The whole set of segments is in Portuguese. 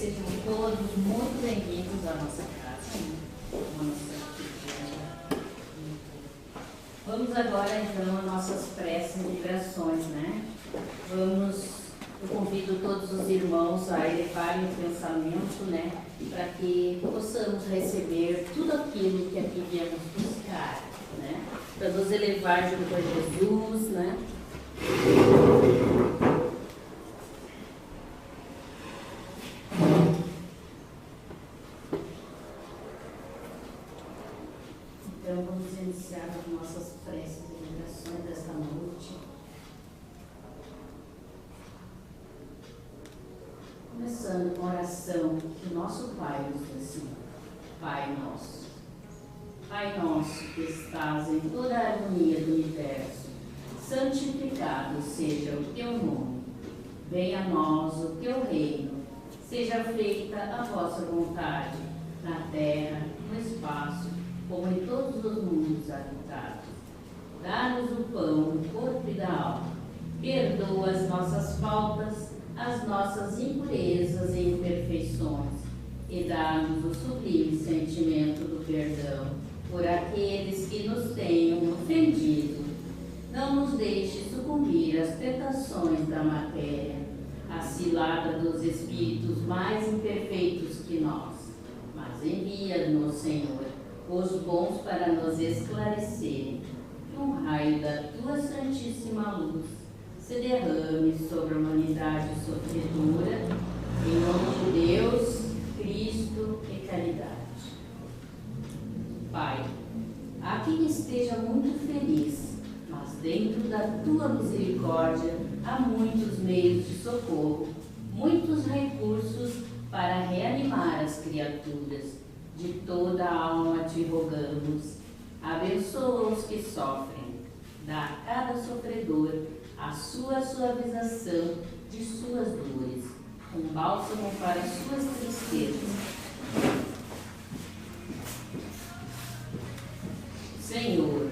sejam todos muito bem-vindos à nossa casa. Vamos agora, então, às nossas preces e vibrações, né? Eu convido todos os irmãos a elevarem o pensamento, né? Para que possamos receber tudo aquilo que aqui viemos buscar, né? Para nos elevar junto a Jesus, né? Então, vamos iniciar as nossas preces e vibrações desta noite. Começando com a oração que o nosso Pai nos ensina. Pai nosso. Pai nosso que estás em toda a harmonia do universo, santificado seja o teu nome. Venha a nós o teu reino. Seja feita a vossa vontade, na terra, no espaço, como em todos os mundos habitados. Dá-nos o pão, o corpo e da alma. Perdoa as nossas faltas, as nossas impurezas e imperfeições, e dá-nos o sublime sentimento do perdão por aqueles que nos tenham ofendido. Não nos deixe sucumbir às tentações da matéria, à cilada dos espíritos mais imperfeitos que nós, mas envia-nos, Senhor, os bons para nos esclarecerem, que um raio da tua santíssima luz se derrame sobre a humanidade sofredora, em nome de Deus, Cristo e caridade. Pai, há quem esteja muito feliz, mas dentro da tua misericórdia há muitos meios de socorro, muitos recursos para reanimar as criaturas. De toda a alma te rogamos, abençoa os que sofrem, dá a cada sofredor a sua suavização de suas dores, um bálsamo para suas tristezas. Senhor,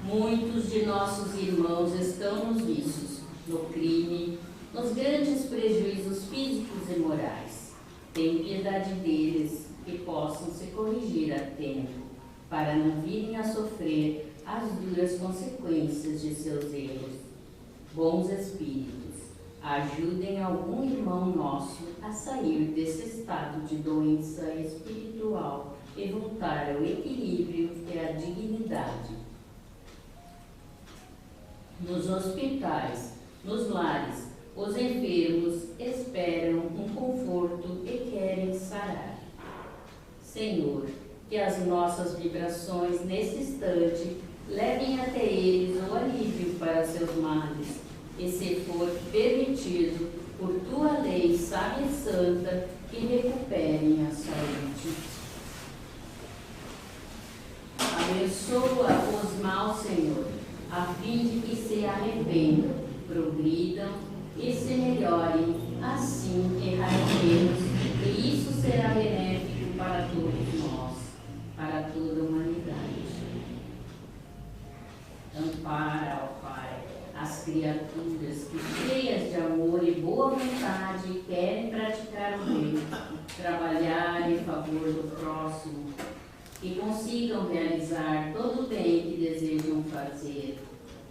muitos de nossos irmãos estão nos vícios, no crime, nos grandes prejuízos físicos e morais. Tem piedade deles, que possam se corrigir a tempo, para não virem a sofrer as duras consequências de seus erros. Bons espíritos, ajudem algum irmão nosso a sair desse estado de doença espiritual e voltar ao equilíbrio e à dignidade. Nos hospitais, nos lares, os enfermos esperam um conforto e querem sarar. Senhor, que as nossas vibrações nesse instante levem até eles o alívio para seus males, e se for permitido, por tua lei sábia e santa, que recuperem a saúde. Abençoa os maus, Senhor, a fim de que se arrependam, progridam e se melhorem, assim erraremos, e isso será benéfico para todos nós, para toda a humanidade. Ampara, ó Pai, as criaturas que, cheias de amor e boa vontade, querem praticar o bem, trabalhar em favor do próximo, que consigam realizar todo o bem que desejam fazer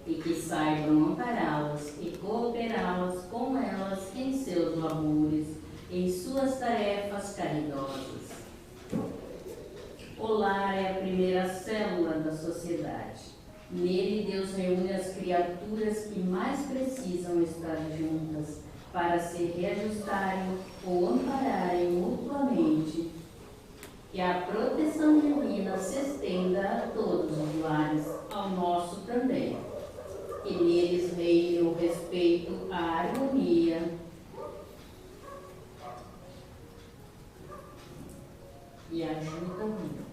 e que saibam ampará-las e cooperá-las com elas em seus labores, em suas tarefas caridosas. O lar é a primeira célula da sociedade. Nele, Deus reúne as criaturas que mais precisam estar juntas para se reajustarem ou ampararem mutuamente. Que a proteção divina se estenda a todos os lares, ao nosso também. Que neles reine o respeito, a harmonia e a ajuda mútua.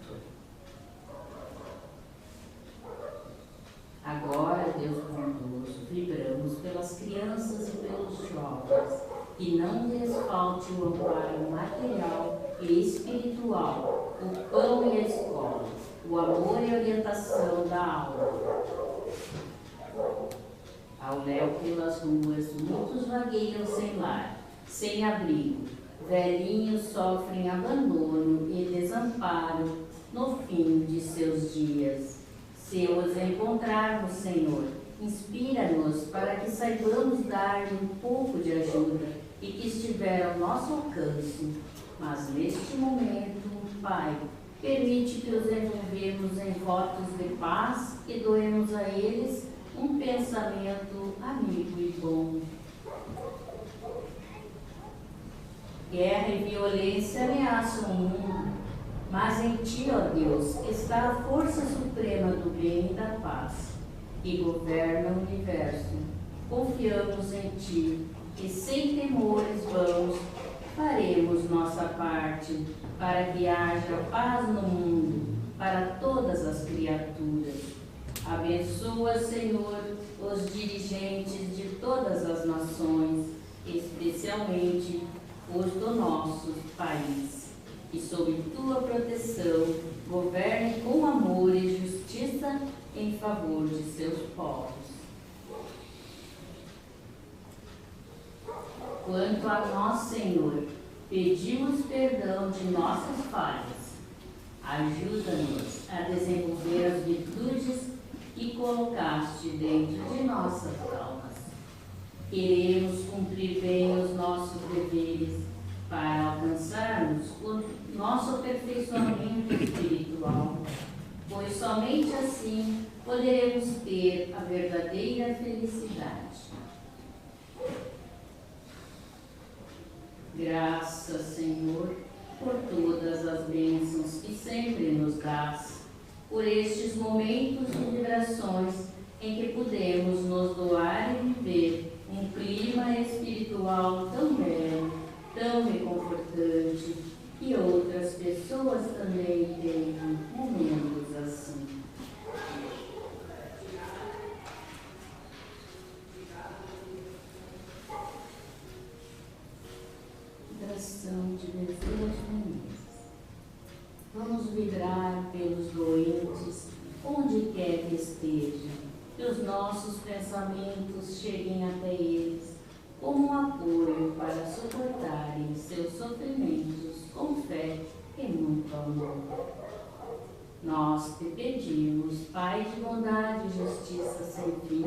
Agora, Deus bondoso, vibramos pelas crianças e pelos jovens, que não lhes falte o amparo material e espiritual, o pão e a escola, o amor e a orientação da alma. Ao léu pelas ruas, muitos vagueiam sem lar, sem abrigo, Velhinhos sofrem abandono e desamparo no fim de seus dias. Se os encontrarmos, Senhor, inspira-nos para que saibamos dar-lhe um pouco de ajuda e que estiver ao nosso alcance. Mas neste momento, Pai, permite que os envolvemos em votos de paz e doemos a eles um pensamento amigo e bom. Guerra e violência ameaçam o mundo, mas em Ti, ó Deus, está a força suprema do bem e da paz, que governa o universo. Confiamos em Ti e sem temores vamos, faremos nossa parte para que haja paz no mundo para todas as criaturas. Abençoa, Senhor, os dirigentes de todas as nações, especialmente os do nosso país, e sob Tua proteção governe com amor e justiça em favor de seus povos. Quanto a nós, Senhor, pedimos perdão de nossas falhas. Ajuda-nos a desenvolver as virtudes que colocaste dentro de nossas almas. Queremos cumprir bem os nossos deveres para alcançarmos o nosso aperfeiçoamento espiritual, pois somente assim poderemos ter a verdadeira felicidade. Graças, Senhor, por todas as bênçãos que sempre nos dás, por estes momentos de vibrações em que podemos nos doar e viver um clima espiritual tão belo, tão reconfortante, e outras pessoas também têm momentos assim. Vibração de Bezerra de Menezes. Vamos vibrar pelos doentes, onde quer que estejam, que os nossos pensamentos cheguem até eles como um apoio para suportarem seus sofrimentos com fé e muito amor. Nós te pedimos, Pai de bondade e justiça sem fim,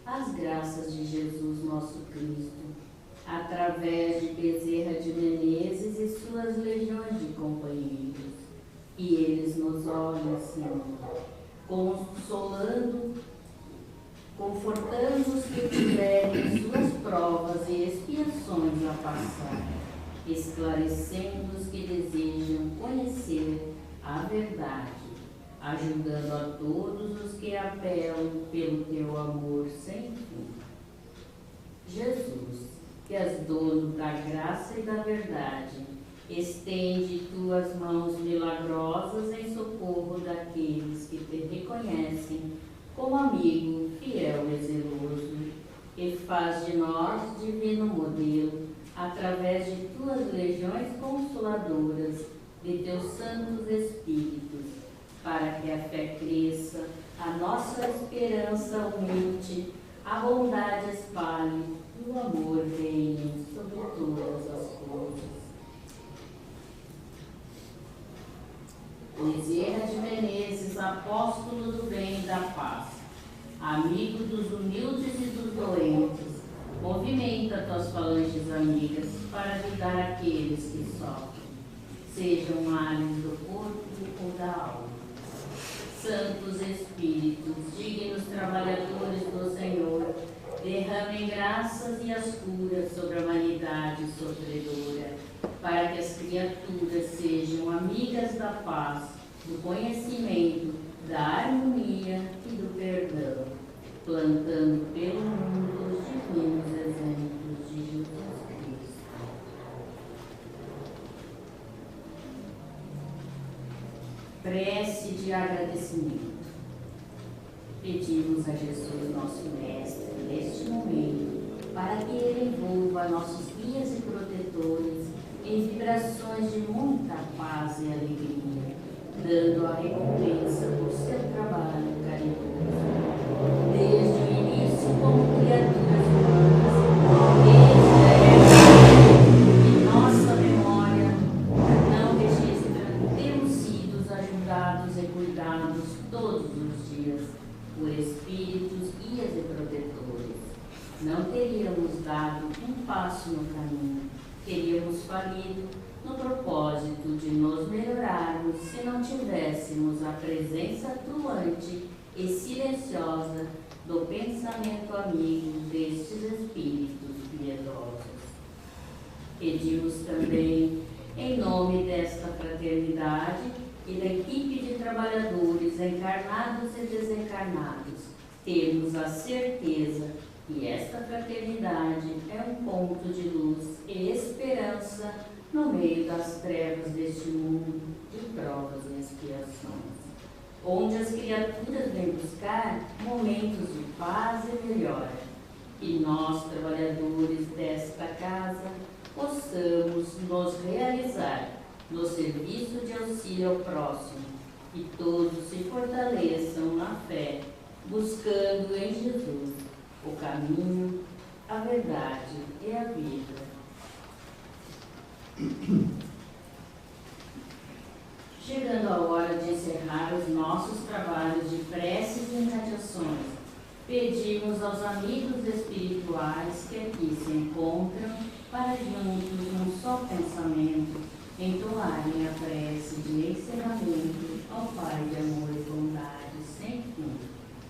as graças de Jesus nosso Cristo, através de Bezerra de Menezes e suas legiões de companheiros. E eles nos olham, Senhor, confortando os que tiverem suas provas e expiações a passar, esclarecendo os que desejam conhecer a verdade, ajudando a todos os que apelam pelo teu amor sem fim. Jesus, que és dono da graça e da verdade, estende tuas mãos milagrosas em socorro daqueles que te reconhecem como amigo fiel e zeloso, e faz de nós divino modelo, através de tuas legiões consoladoras, de teus santos espíritos, para que a fé cresça, a nossa esperança aumente, a bondade espalhe e o amor reine sobre todas as coisas. Bezerra de Menezes, apóstolo do bem e da paz, amigo dos humildes e dos doentes, movimenta tuas falanges amigas para ajudar aqueles que sofrem, sejam males do corpo ou da alma. Santos Espíritos, dignos trabalhadores do Senhor, derramem graças e as curas sobre a humanidade sofredora, para que as criaturas sejam amigas da paz, do conhecimento, da harmonia e do perdão, plantando pelo mundo os divinos exemplos de Jesus Cristo. Prece de agradecimento. Pedimos a Jesus, nosso Mestre, neste momento, para que Ele envolva nossos guias e protetores em vibrações de muita paz e alegria, dando a recompensa por seu trabalho caridoso. Desde o início, como criaturas humanas, desde a época que nossa rodeados todos os dias por espíritos guias e protetores. Não teríamos dado um passo no caminho, teríamos falido no propósito de nos melhorarmos se não tivéssemos a presença atuante e silenciosa do pensamento amigo destes espíritos piedosos. Pedimos também, em nome desta fraternidade e da equipe de trabalhadores encarnados e desencarnados, termos a certeza que esta fraternidade é um ponto de luz e esperança no meio das trevas deste mundo de provas e expiações, onde as criaturas vêm buscar momentos de paz e melhora, e nós, trabalhadores desta casa, possamos nos realizar no serviço de auxílio ao próximo, e todos se fortaleçam na fé, buscando em Jesus o caminho, a verdade e a vida. Chegando a hora de encerrar os nossos trabalhos de preces e meditações, pedimos aos amigos espirituais que aqui se encontram para juntos, num só pensamento, entoarem a prece de encerramento ao Pai de amor e bondade sem fim,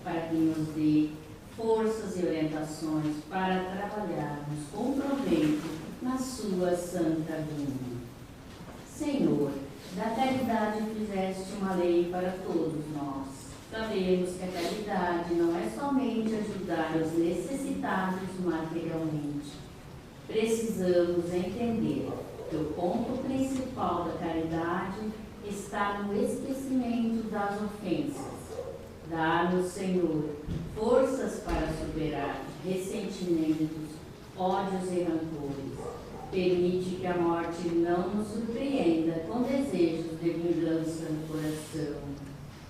para que nos dê forças e orientações para trabalharmos com proveito na sua santa vinda. Senhor, da caridade fizeste uma lei para todos nós. Sabemos que a caridade não é somente ajudar os necessitados materialmente. Precisamos entender que o ponto principal da caridade está no esquecimento das ofensas. Dá-nos, Senhor, forças para superar ressentimentos, ódios e rancores. Permite que a morte não nos surpreenda com desejos de vingança no coração.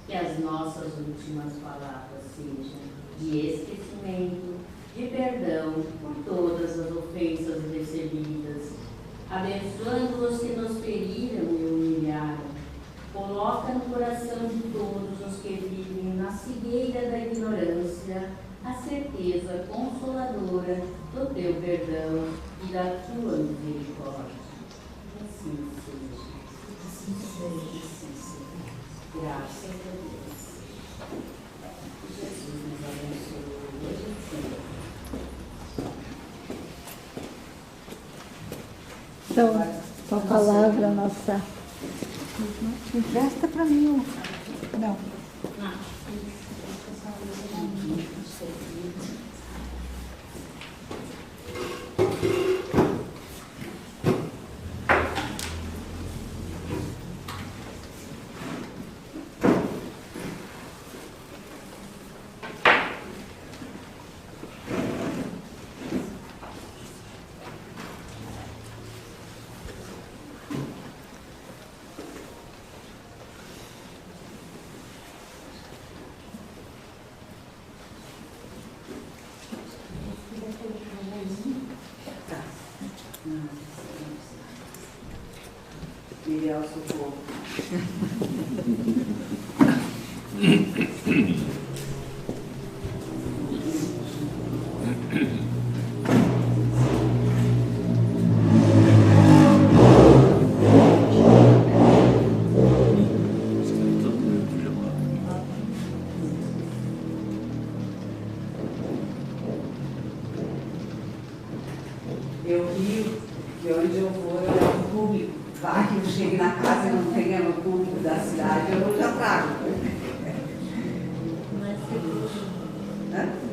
Que as nossas últimas palavras sejam de esquecimento, de perdão por todas as ofensas recebidas, abençoando os que nos feriram e humilharam. Coloca no coração de todos os que vivem na cegueira da ignorância a certeza consoladora do teu perdão e da tua misericórdia. Assim seja. Assim seja. Assim seja. Graças a Deus. Jesus nos abençoe hoje e sempre. Então, com a palavra nossa. Empresta para mim. Não. Miriam, socorro. Eu rio de onde eu vou, eu levo público. Vai que eu chegue na casa e não tenha no público da cidade, eu já trago. Mas seguro. Hã?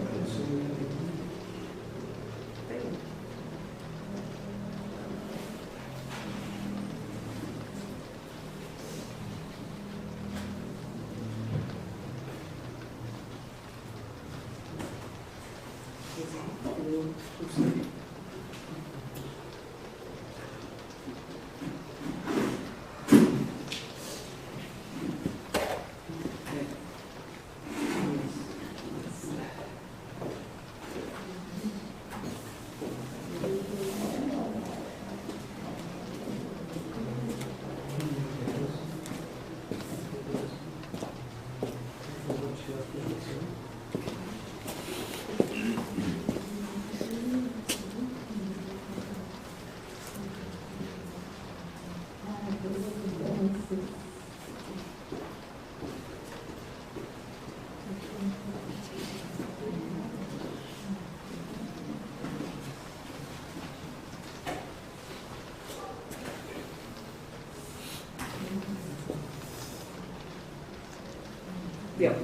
Deu.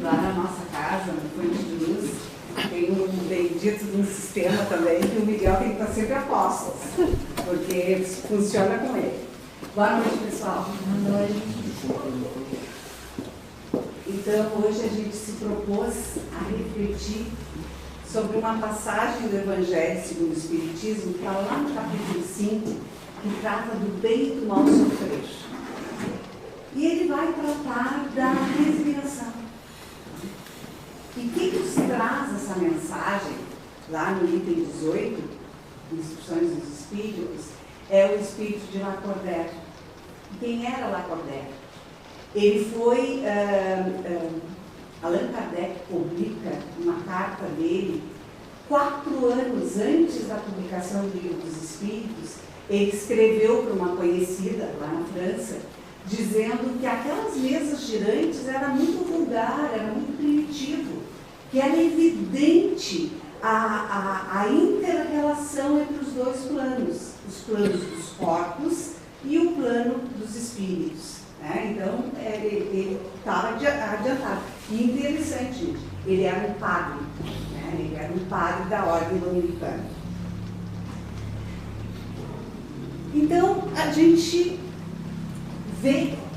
Lá na nossa casa, no Fonte de Luz, tem um bendito de um sistema também que o Miguel tem que estar sempre a postos, porque funciona com ele. Boa noite, pessoal. Boa noite. Então, hoje a gente se propôs a refletir sobre uma passagem do Evangelho segundo o Espiritismo, que está lá no capítulo 5, que trata do bem e do mal sofrer. E ele vai tratar da resignação. E quem nos traz essa mensagem, lá no item 18, Instruções dos Espíritos, é o Espírito de Lacordaire. Quem era Lacordaire? Ele foi, Allan Kardec publica uma carta dele, 4 anos antes da publicação do Livro dos Espíritos. Ele escreveu para uma conhecida lá na França, dizendo que aquelas mesas girantes era muito vulgar, era muito primitivo, que era evidente a inter-relação entre os dois planos, os planos dos corpos e o plano dos espíritos. Né? Então, ele estava adiantado. E interessante, gente, ele era um padre, né? Ele era um padre da Ordem Dominicana. Então, a gente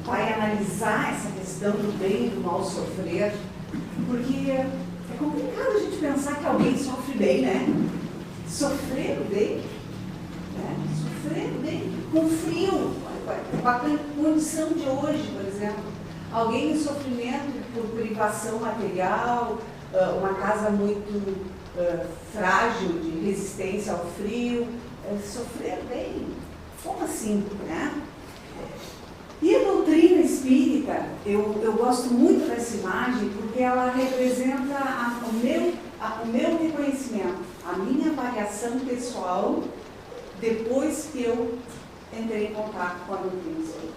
vai analisar essa questão do bem e do mal sofrer, porque é complicado a gente pensar que alguém sofre bem, né? Sofrer bem, né? Sofrer bem, com frio, com a condição de hoje, por exemplo. Alguém em sofrimento por privação material, uma casa muito frágil de resistência ao frio, sofrer bem. Como assim, né? E a doutrina espírita, eu gosto muito dessa imagem porque ela representa o meu reconhecimento, a minha avaliação pessoal depois que eu entrei em contato com a doutrina espírita.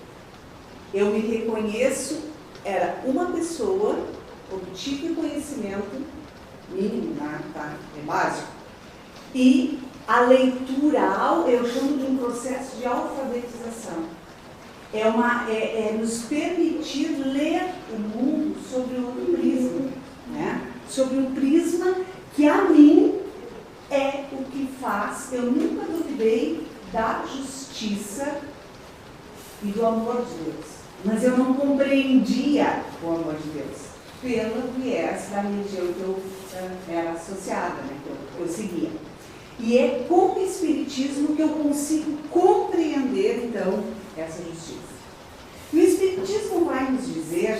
Eu me reconheço, era uma pessoa, obtive conhecimento mínimo, né, tá? É básico, e a leitura, eu chamo de um processo de alfabetização. É nos permitir ler o mundo sobre outro prisma, né? Sobre um prisma que a mim é o que faz, eu nunca duvidei da justiça e do amor de Deus, mas eu não compreendia o amor de Deus pelo viés da religião que eu era associada, né? Que eu seguia. E é com o Espiritismo que eu consigo compreender, então, essa justiça. E o Espiritismo vai nos dizer,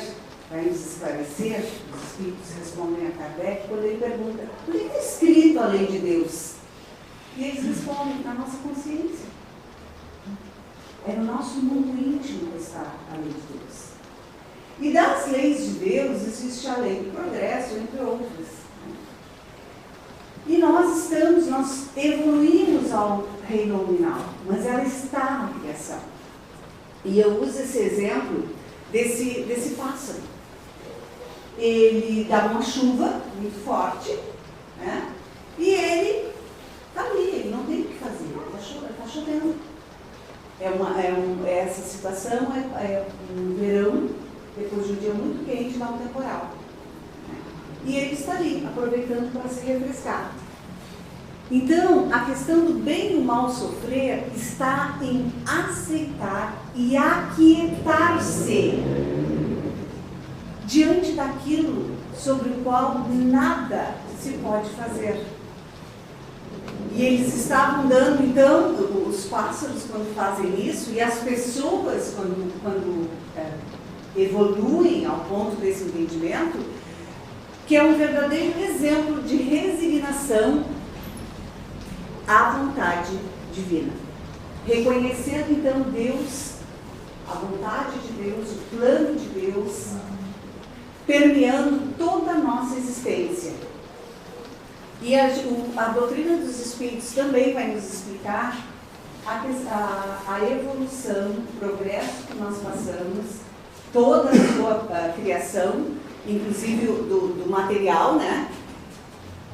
vai nos esclarecer, os Espíritos respondem a Kardec, quando ele pergunta, o que está escrito a lei de Deus? E eles respondem, na nossa consciência. É no nosso mundo íntimo que está a lei de Deus. E das leis de Deus existe a lei do progresso, entre outras. E nós evoluímos ao reino nominal, mas ela está na criação. E eu uso esse exemplo desse pássaro. Ele dá uma chuva muito forte, né? E ele está ali, ele não tem o que fazer, está chovendo. Essa situação é um verão, depois de um dia muito quente, dá um temporal. E ele está ali, aproveitando para se refrescar. Então, a questão do bem e o mal sofrer está em aceitar e aquietar-se diante daquilo sobre o qual nada se pode fazer. E eles estavam dando, então, os pássaros quando fazem isso, e as pessoas quando evoluem ao ponto desse entendimento, que é um verdadeiro exemplo de resignação à vontade divina. Reconhecendo, então, Deus, a vontade de Deus, o plano de Deus, permeando toda a nossa existência. E a doutrina dos Espíritos também vai nos explicar a evolução, o progresso que nós passamos, toda a sua criação, inclusive do material, né?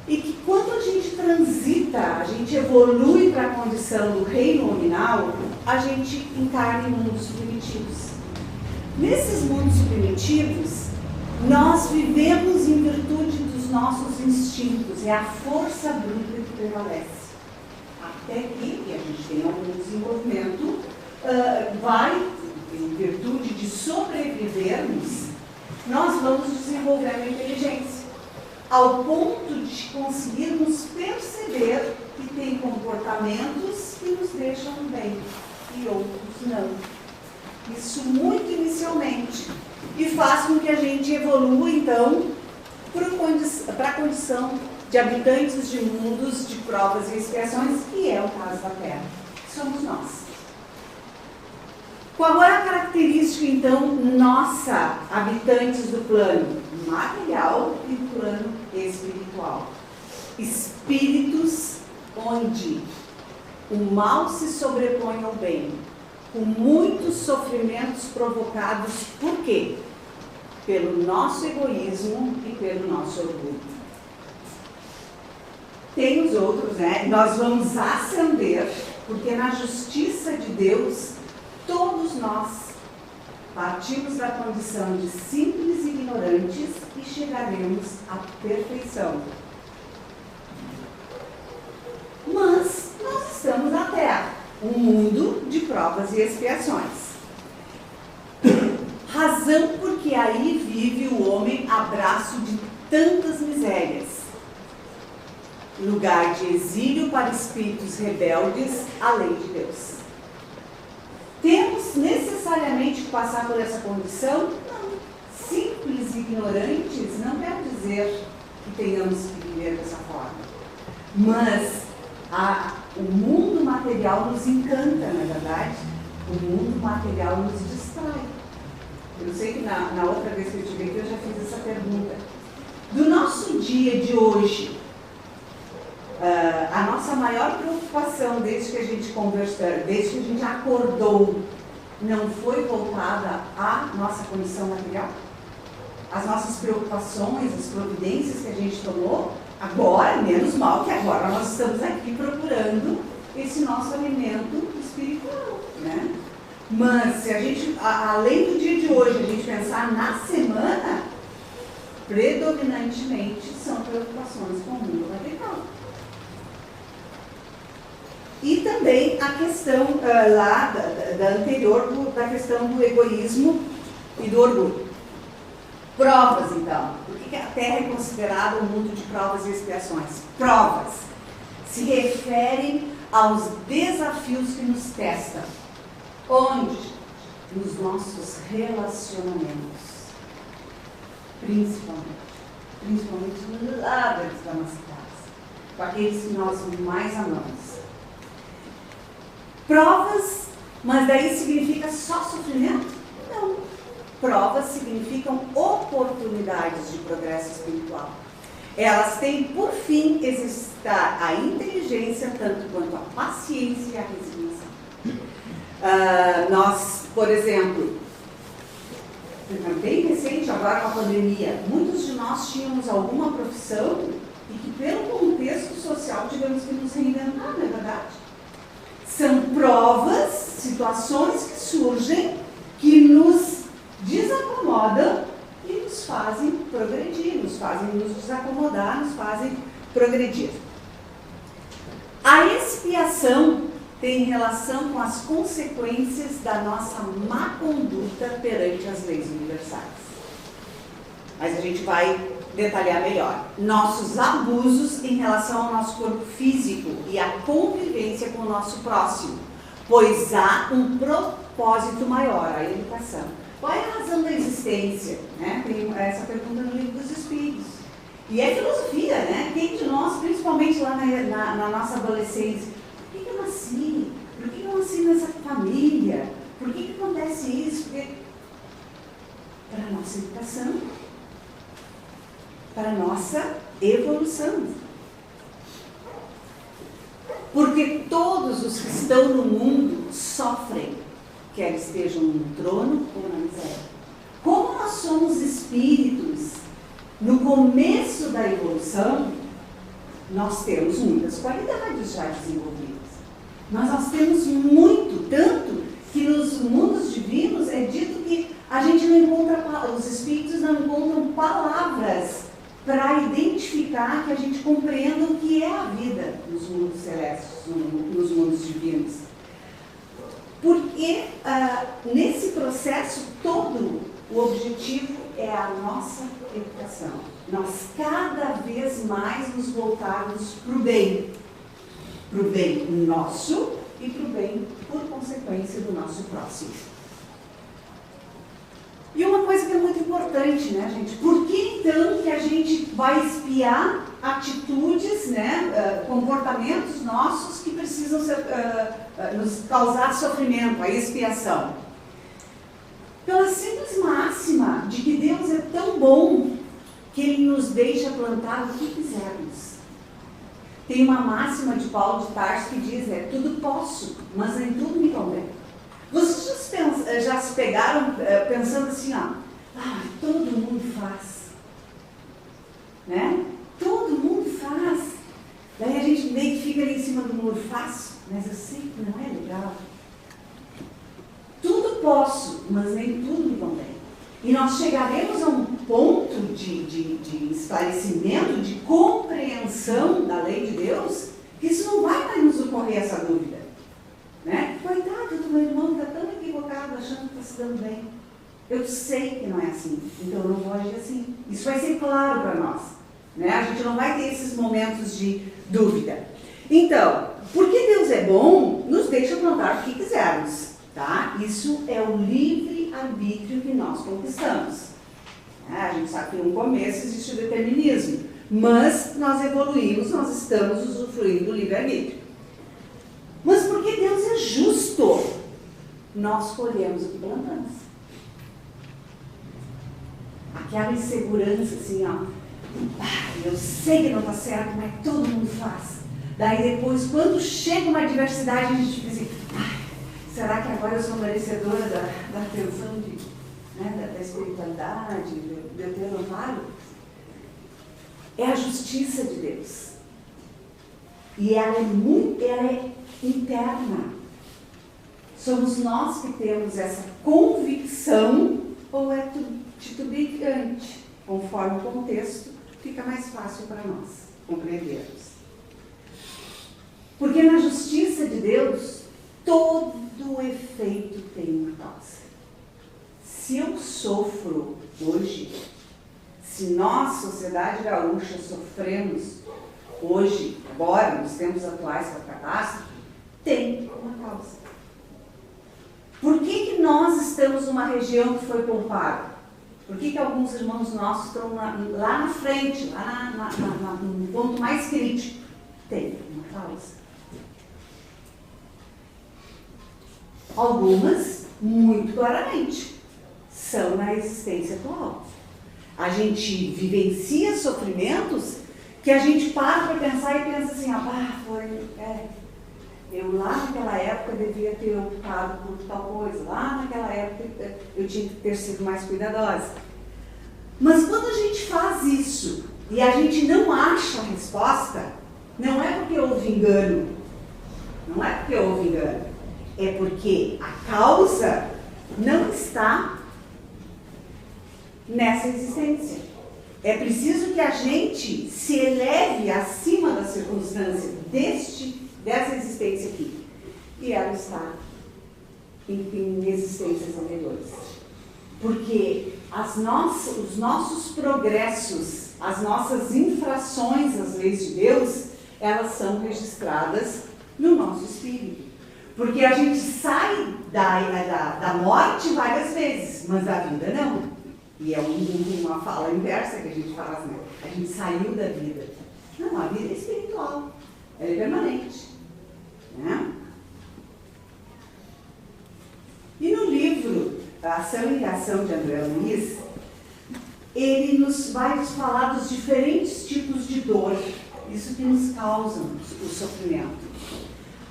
E que quando a gente transita, a gente evolui para a condição do reino nominal, a gente encarna em mundos primitivos. Nesses mundos primitivos, nós vivemos em virtude dos nossos instintos, é a força bruta que prevalece. Até que, e a gente tem algum desenvolvimento, vai, em virtude de sobrevivermos, nós vamos desenvolvendo a inteligência, ao ponto de conseguirmos perceber que tem comportamentos que nos deixam bem e outros não. Isso muito inicialmente. E faz com que a gente evolua, então, para a condição de habitantes de mundos de provas e expiações, que é o caso da Terra. Somos nós. Qual é a característica, então, nossa, habitantes do plano material e do plano espiritual? Espíritos onde o mal se sobrepõe ao bem, com muitos sofrimentos provocados, por quê? Pelo nosso egoísmo e pelo nosso orgulho. Tem os outros, né? Nós vamos ascender, porque na justiça de Deus, todos nós partimos da condição de simples ignorantes e chegaremos à perfeição. Mas nós estamos na Terra, um mundo de provas e expiações. Razão porque aí vive o homem abraço de tantas misérias. Lugar de exílio para espíritos rebeldes à lei de Deus. Temos necessariamente que passar por essa condição? Não. Simples ignorantes não quer dizer que tenhamos que viver dessa forma. Mas o mundo material nos encanta, não é verdade? O mundo material nos distrai. Eu sei que na outra vez que eu estive aqui eu já fiz essa pergunta. Do nosso dia de hoje, a nossa maior preocupação desde que a gente conversou, desde que a gente acordou, não foi voltada à nossa condição material? As nossas preocupações, as providências que a gente tomou, agora, menos mal que agora nós estamos aqui procurando esse nosso alimento espiritual, né? Mas se a gente, além do dia de hoje, a gente pensar na semana, predominantemente são preocupações com o mundo material. E também a questão lá da anterior, da questão do egoísmo e do orgulho. Provas, então. Por que a Terra é considerada um mundo de provas e expiações? Provas se referem aos desafios que nos testam. Onde? Nos nossos relacionamentos. Principalmente lá dentro da nossa casa. Com aqueles que nós mais amamos. Provas, mas daí significa só sofrimento? Não. Provas significam oportunidades de progresso espiritual. Elas têm, por fim, exercitar a inteligência, tanto quanto a paciência e a resignação. Nós, por exemplo, bem recente, agora com a pandemia, muitos de nós tínhamos alguma profissão e que, pelo contexto social, tivemos que nos reinventar, não é verdade? São provas, situações que surgem, que nos desacomodam e nos fazem progredir, nos fazem nos desacomodar, nos fazem progredir. A expiação tem relação com as consequências da nossa má conduta perante as leis universais. Mas a gente vai detalhar melhor. Nossos abusos em relação ao nosso corpo físico e a convivência com o nosso próximo, pois há um propósito maior, a educação. Qual é a razão da existência? Né? Tem essa pergunta no Livro dos Espíritos. E é filosofia, né? Quem de nós, principalmente lá na nossa adolescência, por que eu nasci? Por que eu nasci nessa família? Por que acontece isso? Porque para a nossa educação, para a nossa evolução. Porque todos os que estão no mundo sofrem, quer estejam no trono ou na miséria. Como nós somos espíritos, no começo da evolução, nós temos muitas qualidades já desenvolvidas. Mas nós temos muito, tanto que nos mundos divinos é dito que a gente não encontra, os espíritos não encontram palavras para identificar, que a gente compreenda o que é a vida nos mundos celestes, nos mundos divinos. Porque nesse processo todo, o objetivo é a nossa educação. Nós cada vez mais nos voltarmos para o bem nosso e para o bem, por consequência, do nosso próximo. E uma coisa que é muito importante, né, gente? Por que então que a gente vai espiar atitudes, né, comportamentos nossos que precisam nos causar sofrimento, a expiação? Pela simples máxima de que Deus é tão bom que Ele nos deixa plantar o que quisermos. Tem uma máxima de Paulo de Tarso que diz, tudo posso, mas nem tudo me convém. Vocês já se pegaram pensando assim, todo mundo faz, né? Todo mundo faz. Daí a gente meio que fica ali em cima do muro, faço, mas eu sei que não é legal. Tudo posso, mas nem tudo me convém. E nós chegaremos a um ponto de esclarecimento, de compreensão da lei de Deus, que isso não vai mais nos ocorrer essa dúvida. Né? Coitado do meu irmão, está tão equivocado, achando que está se dando bem. Eu sei que não é assim, então eu não vou agir assim. Isso vai ser claro para nós. Né? A gente não vai ter esses momentos de dúvida. Então, porque Deus é bom, nos deixa plantar o que quisermos. Tá? Isso é o livre-arbítrio que nós conquistamos. A gente sabe que no começo existe o determinismo, mas nós evoluímos, nós estamos usufruindo do livre-arbítrio. Mas porque Deus é justo, nós colhemos o que plantamos. Aquela insegurança assim, eu sei que não está certo, mas todo mundo faz. Daí depois, quando chega uma adversidade, a gente fica assim, será que agora eu sou merecedora da atenção da espiritualidade, de eu ter louvado? É a justiça de Deus. E ela é interna. Somos nós que temos essa convicção, ou é titubeante, conforme o contexto, fica mais fácil para nós compreendermos. Porque na justiça de Deus, todo efeito tem uma causa. Se eu sofro hoje, se nós, sociedade gaúcha, sofremos hoje, agora, nos tempos atuais com a catástrofe, tem uma causa. Por que nós estamos numa região que foi poupada? Por que alguns irmãos nossos estão lá na frente, lá no ponto mais crítico? Tem uma causa. Algumas, muito claramente, são na existência atual. A gente vivencia sofrimentos que a gente para pensar e pensa assim, eu lá naquela época devia ter optado por tal coisa, lá naquela época eu tinha que ter sido mais cuidadosa. Mas quando a gente faz isso e a gente não acha a resposta, não é porque houve engano, é porque a causa não está nessa existência. É preciso que a gente se eleve acima da circunstância dessa existência aqui. E ela está em existências anteriores. Porque os nossos progressos, as nossas infrações às leis de Deus, elas são registradas no nosso espírito. Porque a gente sai da morte várias vezes, mas da vida não. E é uma fala inversa que a gente faz, né? A gente saiu da vida. Não, a vida é espiritual, ela é permanente. Né? E no livro A Ação e Reação de André Luiz, ele nos vai nos falar dos diferentes tipos de dor, isso que nos causa o sofrimento.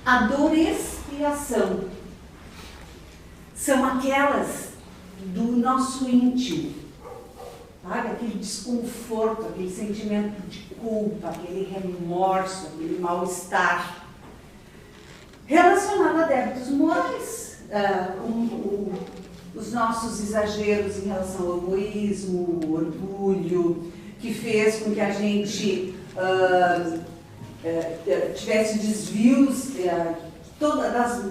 A dor e expiação são aquelas do nosso íntimo, sabe? Aquele desconforto, aquele sentimento de culpa, aquele remorso, aquele mal-estar, relacionado a débitos morais, os nossos exageros em relação ao egoísmo, o orgulho, que fez com que a gente tivesse desvios todas das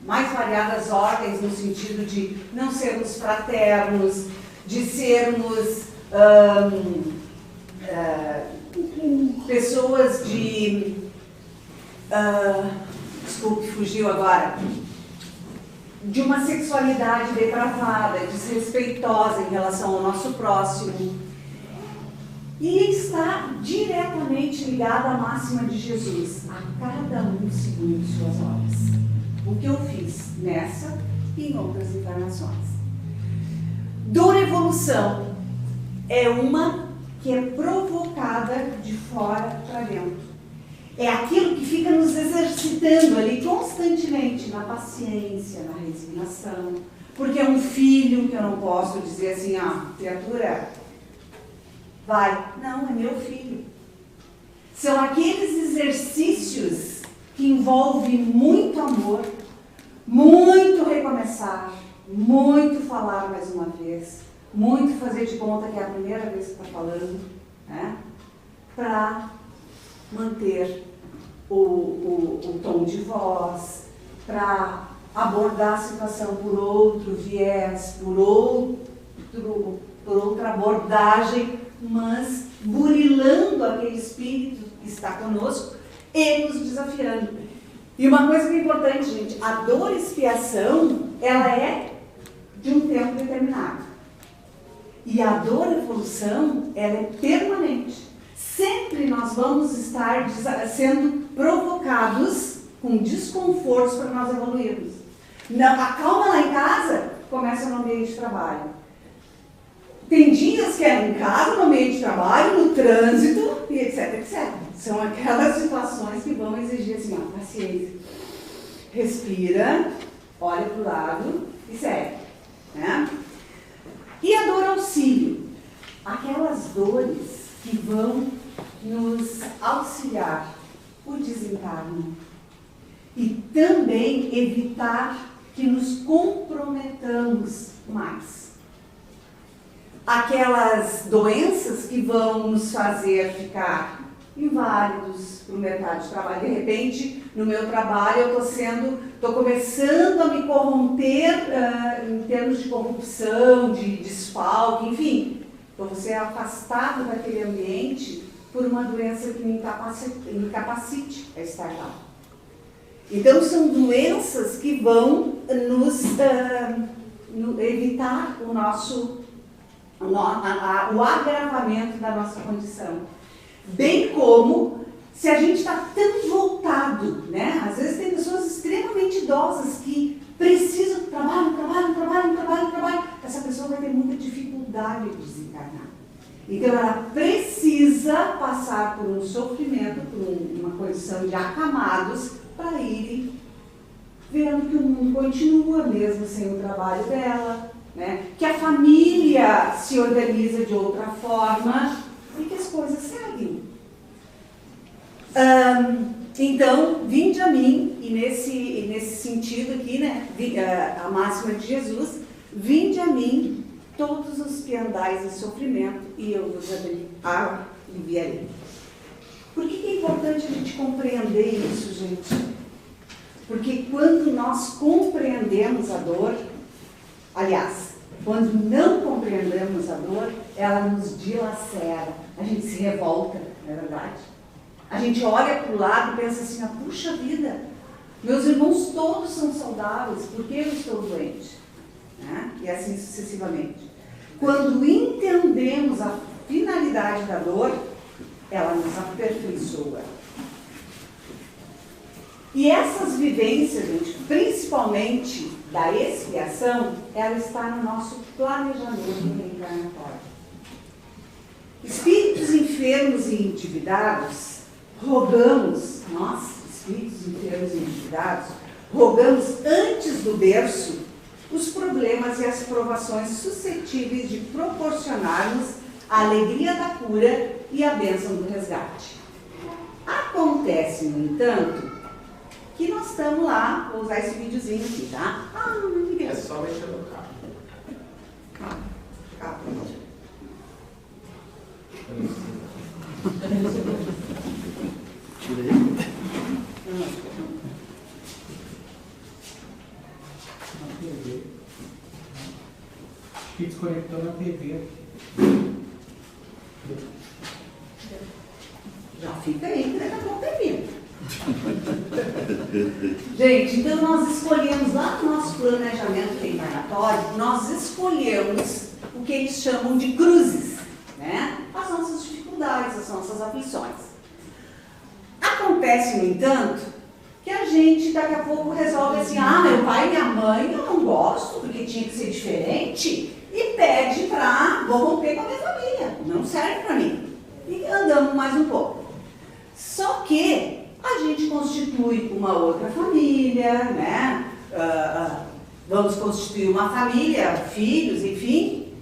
mais variadas ordens, no sentido de não sermos fraternos, de sermos pessoas de... desculpe, fugiu agora. De uma sexualidade depravada, desrespeitosa em relação ao nosso próximo. E está diretamente ligada à máxima de Jesus: a cada um segundo suas obras. O que eu fiz nessa e em outras encarnações. Dor evolução é uma que é provocada de fora para dentro. É aquilo que fica nos exercitando ali constantemente, na paciência, na resignação. Porque é um filho que eu não posso dizer assim, criatura, vai. Não, é meu filho. São aqueles exercícios que envolvem muito amor, muito recomeçar, muito falar mais uma vez, muito fazer de conta que é a primeira vez que está falando, né? Para manter o tom de voz, para abordar a situação por outro viés, por outra abordagem, mas burilando aquele espírito que está conosco e nos desafiando. E uma coisa que é importante, gente, a dor e expiação, ela é de um tempo determinado. E a dor e evolução, ela é permanente. Sempre nós vamos estar sendo provocados com desconfortos para nós evoluirmos. A calma lá em casa começa no ambiente de trabalho. Tem dias que é em casa, no ambiente de trabalho, no trânsito, e etc, etc. São aquelas situações que vão exigir assim, paciência. Respira, olha para o lado e segue. Né? E a dor auxílio. Aquelas dores que vão nos auxiliar o desencarno e também evitar que nos comprometamos mais. Aquelas doenças que vão nos fazer ficar inválidos para o mercado de trabalho. De repente, no meu trabalho, eu estou começando a me corromper em termos de corrupção, de desfalque, enfim. Então, você é afastado daquele ambiente por uma doença que me incapacite a estar lá. Então, são doenças que vão nos evitar o agravamento da nossa condição. Bem como se a gente está tão voltado, né? Às vezes tem pessoas extremamente idosas que precisam trabalho. Essa pessoa vai ter muita dificuldade de desencarnar. Então ela precisa passar por um sofrimento, por uma condição de acamados, para ir vendo que o mundo continua mesmo sem o trabalho dela, né? Que a família se organiza de outra forma e que as coisas seguem. Então, vinde a mim, e nesse sentido aqui, né, a máxima de Jesus, vinde a mim todos os que andais em sofrimento e eu vos aliviarei. Por que é importante a gente compreender isso, gente? Porque quando nós compreendemos a dor, aliás, quando não compreendemos a dor, ela nos dilacera, a gente se revolta, não é verdade? A gente olha para o lado e pensa assim, puxa vida, meus irmãos todos são saudáveis, por que eu estou doente? Né? E assim sucessivamente. Quando entendemos a finalidade da dor, ela nos aperfeiçoa. E essas vivências, gente, principalmente da expiação, ela está no nosso planejamento reencarnatório. Espíritos enfermos e endividados, rogamos, nós, espíritos enfermos e endividados, rogamos antes do berço os problemas e as provações suscetíveis de proporcionar-nos a alegria da cura e a bênção do resgate. Acontece, no entanto, que nós estamos lá, vou usar esse videozinho aqui, tá? Ninguém. É só mexer no carro. Tira aí. Acho que desconectou na TV. Já fica aí, que daqui a pouco termina. Gente, então nós escolhemos lá no nosso planejamento reencarnatório, nós escolhemos o que eles chamam de cruzes, né? As nossas dificuldades, as nossas aflições. Acontece, no entanto, que a gente daqui a pouco resolve assim, meu pai e minha mãe eu não gosto, porque tinha que ser diferente, e pede para, vou romper com a minha família, não serve para mim. E andamos mais um pouco. Só que a gente constitui uma outra família, né? Vamos constituir uma família, filhos, enfim,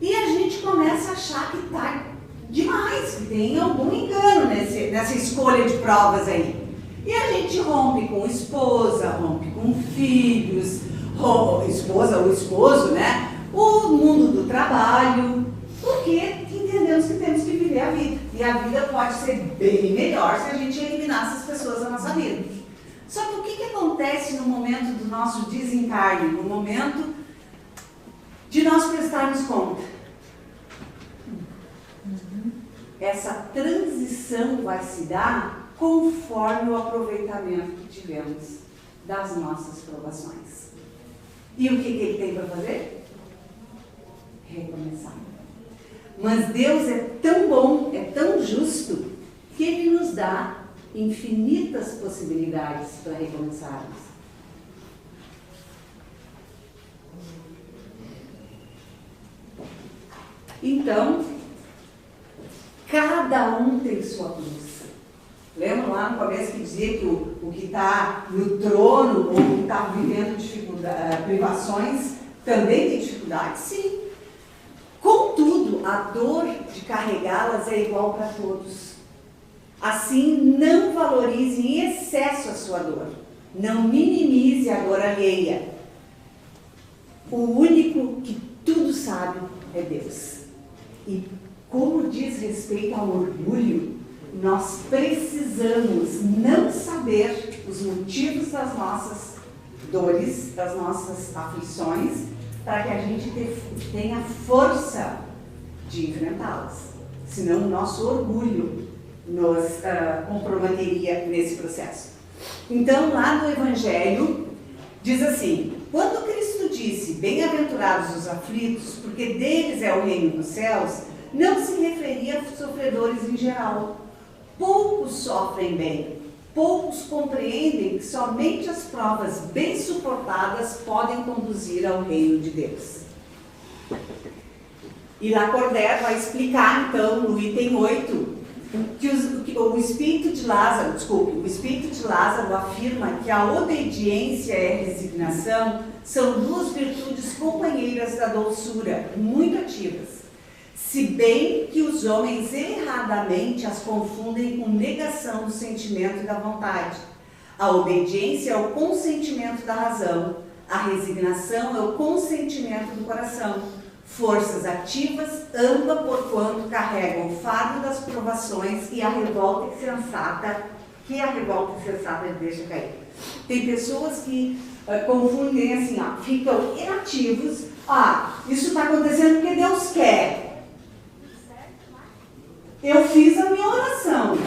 e a gente começa a achar que está demais, que tem algum engano nessa escolha de provas aí. E a gente rompe com esposa, rompe com filhos, esposa ou esposo, né? O mundo do trabalho, porque entendemos que temos que viver a vida. E a vida pode ser bem melhor se a gente eliminar essas pessoas da nossa vida. Só que o que acontece no momento do nosso desencarne, no momento de nós prestarmos conta? Essa transição vai se dar conforme o aproveitamento que tivemos das nossas provações. E o que ele tem para fazer? Recomeçar. Mas Deus é tão bom, é tão justo, que Ele nos dá infinitas possibilidades para recomeçarmos. Então, cada um tem sua cruz. Lembra lá no começo que dizia que o que está no trono ou que está vivendo privações também tem dificuldade? Sim. Contudo, a dor de carregá-las é igual para todos. Assim, não valorize em excesso a sua dor. Não minimize a dor alheia. O único que tudo sabe é Deus. E como diz respeito ao orgulho, nós precisamos não saber os motivos das nossas dores, das nossas aflições, para que a gente tenha força de enfrentá-las. Senão o nosso orgulho nos comprometeria nesse processo. Então, lá no Evangelho, diz assim: quando Cristo disse, bem-aventurados os aflitos, porque deles é o reino dos céus, não se referia a sofredores em geral. Poucos sofrem bem, poucos compreendem que somente as provas bem suportadas podem conduzir ao reino de Deus. E Lacordaire vai explicar, então, no item 8, que o Espírito de Lázaro, o Espírito de Lázaro afirma que a obediência e a resignação são duas virtudes companheiras da doçura, muito ativas. Se bem que os homens erradamente as confundem com negação do sentimento e da vontade. A obediência é o consentimento da razão, a resignação é o consentimento do coração. Forças ativas, ambas porquanto carregam o fardo das provações e a revolta insensata, deixa cair. Tem pessoas que confundem assim, ficam inativos. Isso está acontecendo porque Deus quer. Eu fiz a minha oração.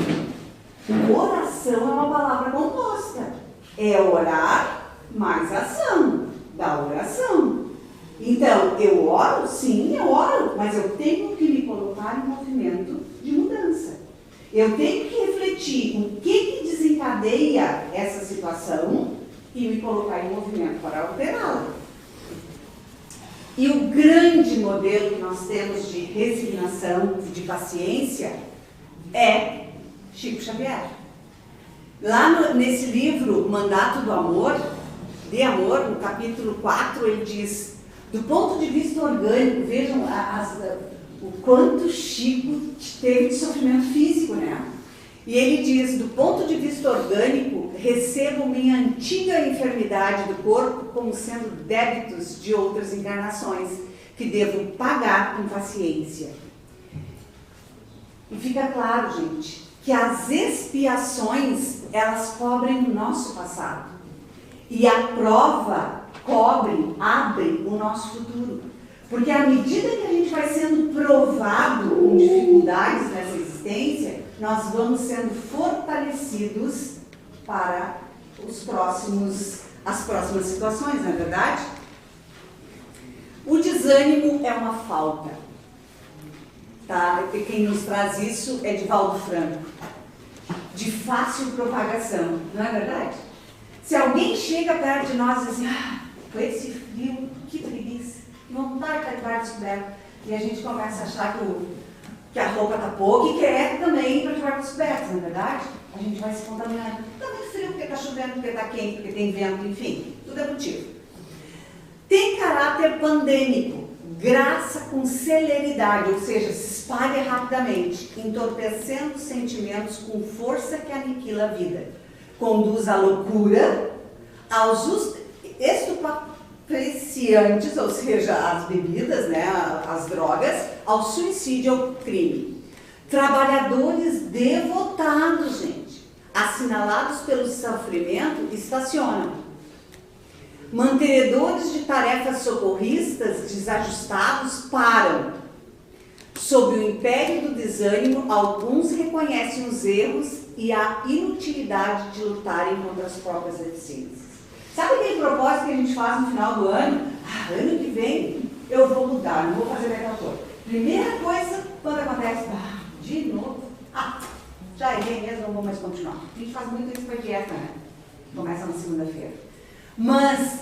Oração é uma palavra composta. É orar mais ação da oração. Então, eu oro? Sim, eu oro, mas eu tenho que me colocar em movimento de mudança. Eu tenho que refletir o que desencadeia essa situação e me colocar em movimento para alterá-la. E o grande modelo que nós temos de resignação e de paciência é Chico Xavier. Lá nesse livro, Mandato do Amor, de Amor, no capítulo 4, ele diz, do ponto de vista orgânico, vejam o quanto Chico teve de sofrimento físico, né? E ele diz, do ponto de vista orgânico, recebo minha antiga enfermidade do corpo como sendo débitos de outras encarnações, que devo pagar com paciência. E fica claro, gente, que as expiações, elas cobrem o nosso passado. E a prova abre o nosso futuro. Porque à medida que a gente vai sendo provado com dificuldades nessa existência, nós vamos sendo fortalecidos para as próximas situações, não é verdade? O desânimo é uma falta. Tá? E quem nos traz isso é Divaldo Franco. De fácil propagação, não é verdade? Se alguém chega perto de nós e diz assim, com esse frio, que preguiça, que vontade de estar debaixo descoberto. E a gente começa a achar que a roupa está pouca e quer também ir para debaixo descoberto, não é verdade? A gente vai se contaminando. Está muito frio porque está chovendo, porque está quente, porque tem vento, enfim, tudo é motivo. Tem caráter pandêmico, graça com celeridade, ou seja, se espalha rapidamente, entorpecendo os sentimentos com força que aniquila a vida. Conduz à loucura, aos estupefacientes, ou seja, às bebidas, né, às drogas, ao suicídio, ao crime. Trabalhadores devotados, gente, assinalados pelo sofrimento, estacionam. Mantenedores de tarefas socorristas desajustados param. Sob o império do desânimo, alguns reconhecem os erros e a inutilidade de lutarem contra as próprias deficiências. Sabe aquele propósito que a gente faz no final do ano? Ano que vem eu vou mudar, não vou fazer aquela coisa. Primeira coisa, quando acontece, de novo, já errei mesmo, não vou mais continuar. A gente faz muito isso para a dieta, né? Começa na segunda-feira. Mas,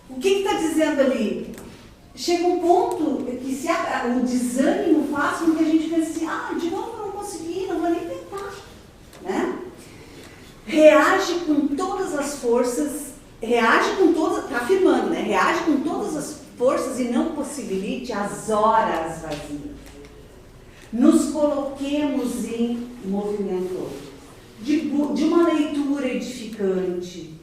o que está dizendo ali? Chega um ponto que se o desânimo faz com que a gente pense assim, de novo eu não consegui, não vou nem tentar. Né? Reage com todas as forças, está afirmando, né? Reage com todas as forças e não possibilite as horas vazias. Nos coloquemos em movimento de uma leitura edificante,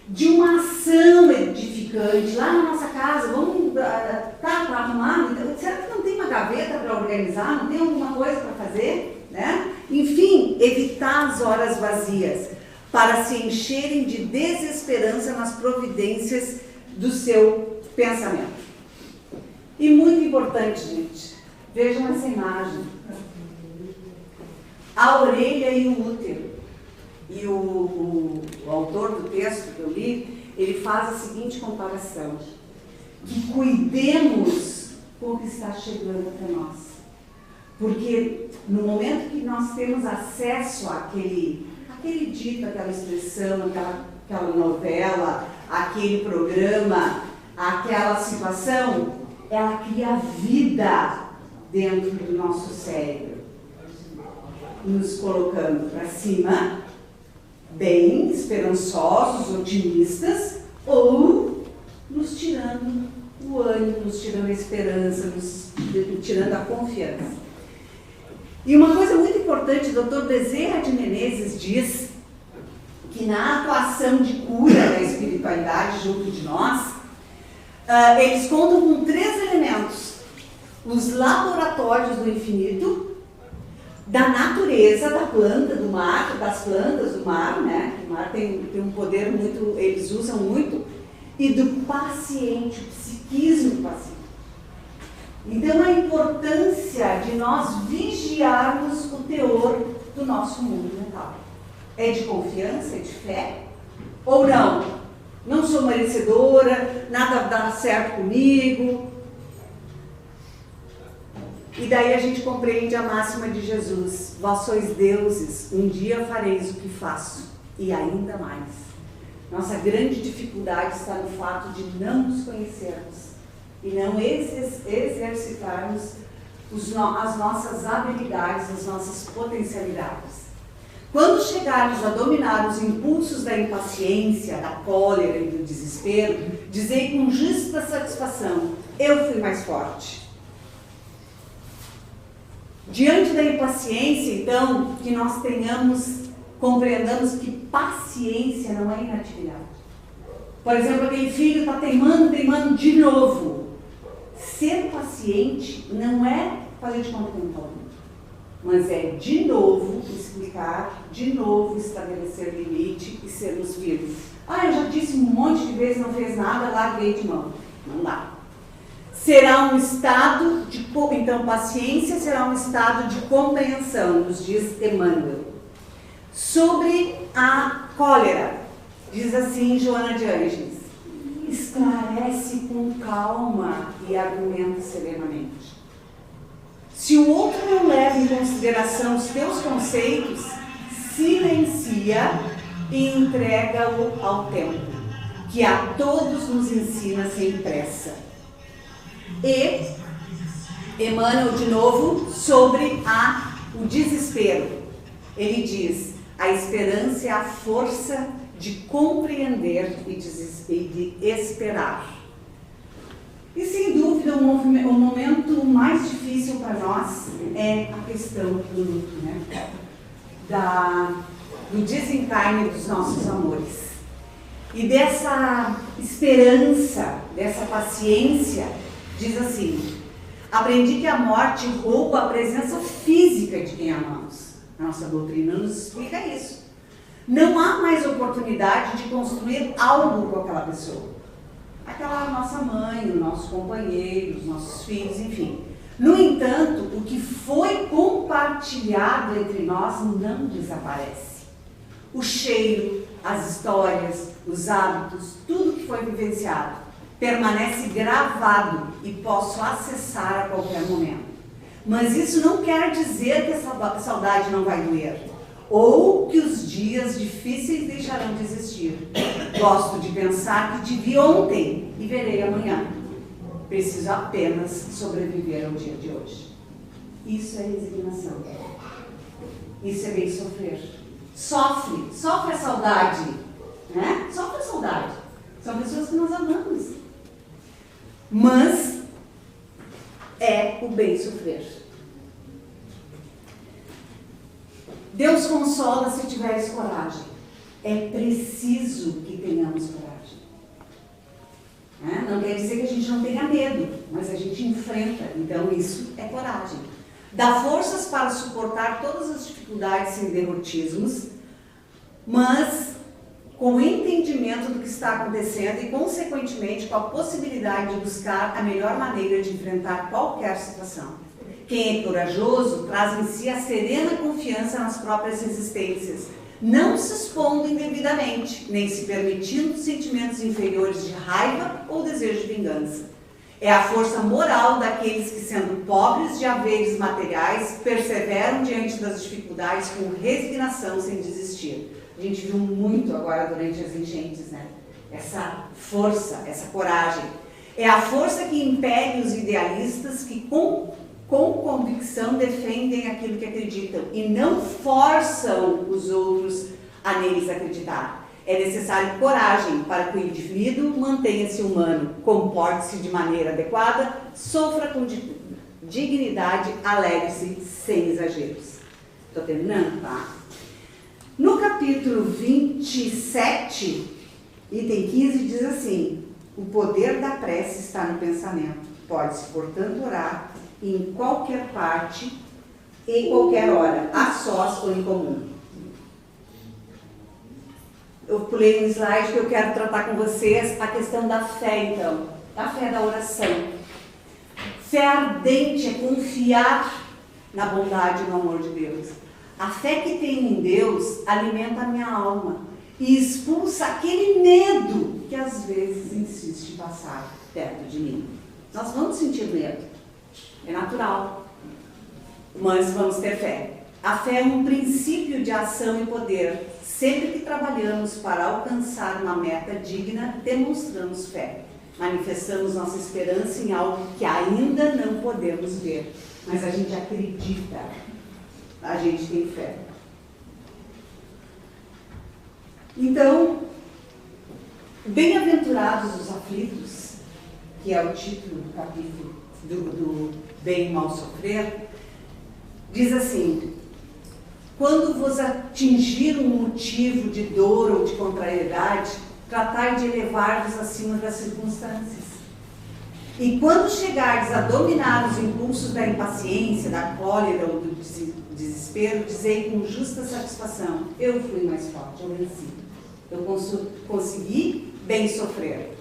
de uma ação edificante, lá na nossa casa, vamos para arrumar, será que não tem uma gaveta para organizar, não tem alguma coisa para fazer? Né? Enfim, evitar as horas vazias, para se encherem de desesperança nas providências do seu pensamento. E muito importante, gente, vejam essa imagem. A orelha e o útero. E o autor do texto que eu li, ele faz a seguinte comparação. Que cuidemos com o que está chegando até nós. Porque no momento que nós temos acesso àquele dito, aquela expressão, aquela novela, aquele programa, aquela situação, ela cria vida dentro do nosso cérebro. Nos colocando para cima, bem, esperançosos, otimistas, ou nos tirando o ânimo, nos tirando a esperança, nos tirando a confiança. E uma coisa muito importante, o Dr. Bezerra de Menezes diz que na atuação de cura da espiritualidade junto de nós, eles contam com 3 elementos: os laboratórios do infinito, da natureza, da planta, do mar, das plantas do mar, né? O mar tem um poder muito, eles usam muito, e do paciente, o psiquismo do paciente. Então, a importância de nós vigiarmos o teor do nosso mundo mental. É de confiança, é de fé? Ou não? Não sou merecedora, nada dá certo comigo. E daí a gente compreende a máxima de Jesus: vós sois deuses, um dia fareis o que faço, e ainda mais. Nossa grande dificuldade está no fato de não nos conhecermos. e não exercitarmos as nossas habilidades, as nossas potencialidades. Quando chegarmos a dominar os impulsos da impaciência, da cólera e do desespero, dizei com justa satisfação: eu fui mais forte. Diante da impaciência, então, que nós compreendamos que paciência não é inatividade. Por exemplo, aquele filho está teimando de novo. Ser paciente não é fazer de conta que não está ouvindo, mas é de novo explicar, de novo estabelecer limite e sermos firmes. Eu já disse um monte de vezes, não fez nada, larguei de mão. Não dá. Será um estado de... Então, paciência será um estado de compreensão, nos diz Emmanuel. Sobre a cólera, diz assim Joana de Ângeles: esclarece com calma e argumenta serenamente. Se o outro não leva em consideração os teus conceitos, silencia e entrega-o ao tempo, que a todos nos ensina sem pressa. E Emmanuel, de novo, sobre o desespero. Ele diz: a esperança é a força de compreender e de esperar. E, sem dúvida, o momento mais difícil para nós é a questão do luto, né? Do desencarne dos nossos amores. E dessa esperança, dessa paciência, diz assim: aprendi que a morte rouba a presença física de quem amamos. A nossa doutrina nos explica isso. Não há mais oportunidade de construir algo com aquela pessoa. Aquela nossa mãe, o nosso companheiro, os nossos filhos, enfim. No entanto, o que foi compartilhado entre nós não desaparece. O cheiro, as histórias, os hábitos, tudo que foi vivenciado permanece gravado e posso acessar a qualquer momento. Mas isso não quer dizer que a saudade não vai doer, ou que os dias difíceis deixarão de existir. Gosto de pensar que te vi ontem e verei amanhã. Preciso apenas sobreviver ao dia de hoje. Isso é resignação. Isso é bem sofrer. Sofre a saudade, né? Sofre a saudade. São pessoas que nós amamos. Mas é o bem sofrer. Deus consola se tiveres coragem. É preciso que tenhamos coragem. Não quer dizer que a gente não tenha medo, mas a gente enfrenta. Então isso é coragem. Dá forças para suportar todas as dificuldades sem derrotismos, mas com o entendimento do que está acontecendo e, consequentemente, com a possibilidade de buscar a melhor maneira de enfrentar qualquer situação. Quem é corajoso traz em si a serena confiança nas próprias resistências, não se expondo indevidamente, nem se permitindo sentimentos inferiores de raiva ou desejo de vingança. É a força moral daqueles que, sendo pobres de haveres materiais, perseveram diante das dificuldades com resignação sem desistir. A gente viu muito agora durante as enchentes, né? Essa força, essa coragem. É a força que impele os idealistas que com convicção defendem aquilo que acreditam e não forçam os outros a neles acreditar. É necessário coragem para que o indivíduo mantenha-se humano, comporte-se de maneira adequada, sofra com dignidade, alegre-se sem exageros. Estou terminando, tá? No capítulo 27, item 15, diz assim: o poder da prece está no pensamento. Pode-se, portanto, orar em qualquer parte, em qualquer hora, a sós ou em comum. Eu pulei um slide que eu quero tratar com vocês, a questão da fé, então. Da fé da oração. Fé ardente é confiar na bondade e no amor de Deus. A fé que tenho em Deus alimenta a minha alma e expulsa aquele medo que às vezes insiste em passar perto de mim. Nós vamos sentir medo, é natural, mas vamos ter fé. A fé é um princípio de ação e poder. Sempre que trabalhamos para alcançar uma meta digna, demonstramos fé. manifestamos nossa esperança em algo que ainda não podemos ver, mas a gente acredita, a gente tem fé. Então, bem-aventurados os aflitos, que é o título do capítulo do Bem e Mal Sofrer, diz assim: quando vos atingir um motivo de dor ou de contrariedade, tratai de elevar-vos acima das circunstâncias. E quando chegardes a dominar os impulsos da impaciência, da cólera ou do desespero, dizei com justa satisfação: eu fui mais forte, eu venci. Eu consegui bem sofrer.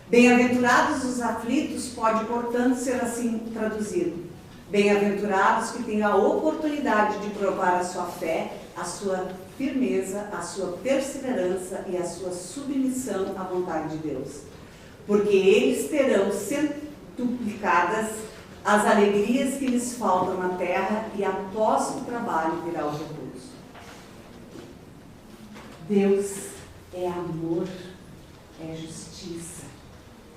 Bem-aventurados os aflitos pode, portanto, ser assim traduzido. Bem-aventurados que têm a oportunidade de provar a sua fé, a sua firmeza, a sua perseverança e a sua submissão à vontade de Deus. Porque eles terão centuplicadas as alegrias que lhes faltam na terra e após o trabalho virá o repouso. Deus é amor, é justiça,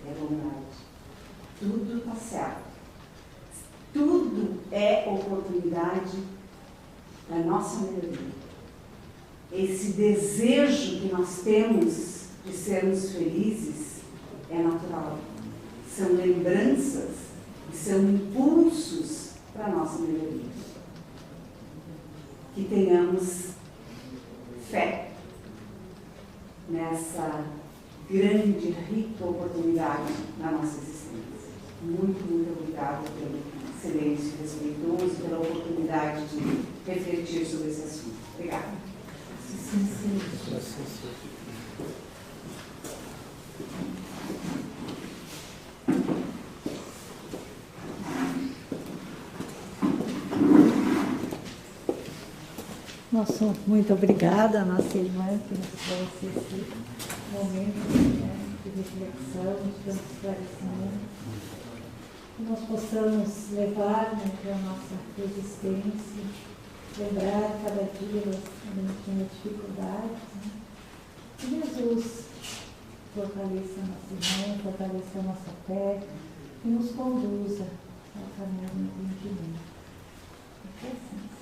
é bondade. Tudo está certo. Tudo é oportunidade da nossa melhoria. Esse desejo que nós temos de sermos felizes é natural. São lembranças e são impulsos para a nossa melhoria. Que tenhamos fé nessa grande, rica oportunidade na nossa existência. Muito, muito obrigada pelo silêncio respeitoso, pela oportunidade de refletir sobre esse assunto. Obrigada. Nosso muito obrigada, nossa irmã, que nos trouxe esse momento, né, de reflexão, de tanto esclarecimento. Que nós possamos levar, né, para a nossa existência, lembrar cada dia quando a gente tem dificuldades, né? Que Jesus fortaleça a nossa irmã, fortaleça a nossa fé e nos conduza ao caminho do entendimento. É assim.